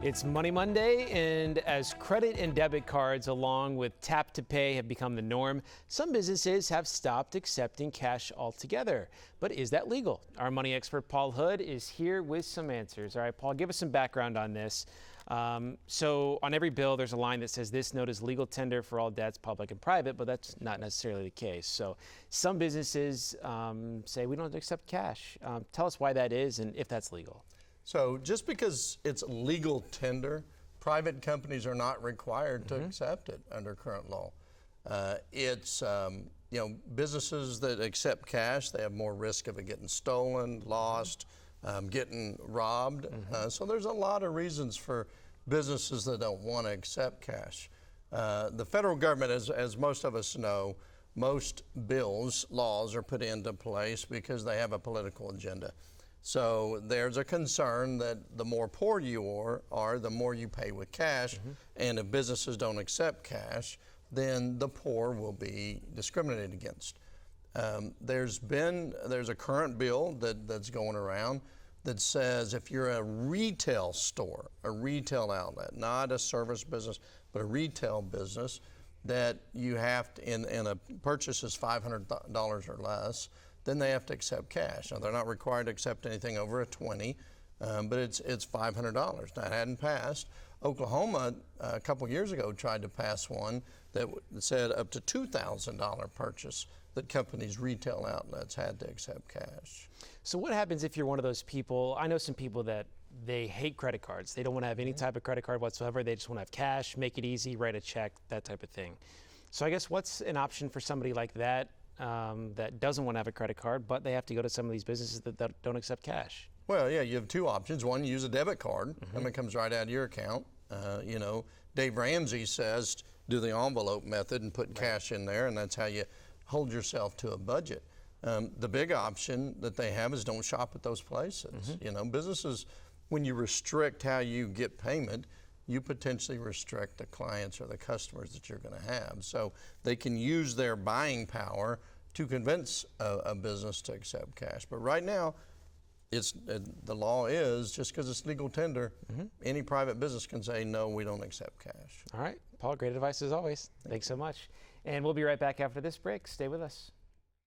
It's Money Monday, and as credit and debit cards along with tap to pay have become the norm, some businesses have stopped accepting cash altogether. But is that legal? Our money expert Paul Hood is here with some answers. All right, Paul, give us some background on this. So on every bill, there's a line that says this note is legal tender for all debts, public and private, but that's not necessarily the case. So some businesses say we don't accept cash. Tell us why that is and if that's legal. So just because it's legal tender, private companies are not required to accept it under current law. Businesses that accept cash, they have more risk of it getting stolen, lost, getting robbed. So there's a lot of reasons for businesses that don't want to accept cash. The federal government, as most of us know, most laws are put into place because they have a political agenda. So there's a concern that the more poor you are, the more you pay with cash. And if businesses don't accept cash, then the poor will be discriminated against. There's a current bill that's going around that says if you're a retail store, a retail outlet, not a service business, but a retail business, that you have to, in a purchase is $500 or less, then they have to accept cash. Now, they're not required to accept anything over a 20, but it's $500. That hadn't passed. Oklahoma, a couple years ago, tried to pass one that said up to $2,000 purchase that companies' retail outlets had to accept cash. So what happens if you're one of those people? I know some people that they hate credit cards. They don't want to have any type of credit card whatsoever. They just want to have cash, make it easy, write a check, that type of thing. So I guess what's an option for somebody like that that doesn't want to have a credit card, but they have to go to some of these businesses that don't accept cash? Well, yeah, you have two options. One, you use a debit card, and it comes right out of your account. Dave Ramsey says do the envelope method and put cash in there, and that's how you hold yourself to a budget. The big option that they have is don't shop at those places. Businesses, when you restrict how you get payment, you potentially restrict the clients or the customers that you're going to have. So they can use their buying power to convince a business to accept cash. But right now, the law is just because it's legal tender, any private business can say, no, we don't accept cash. All right, Paul, great advice as always. Thanks so much. And we'll be right back after this break. Stay with us.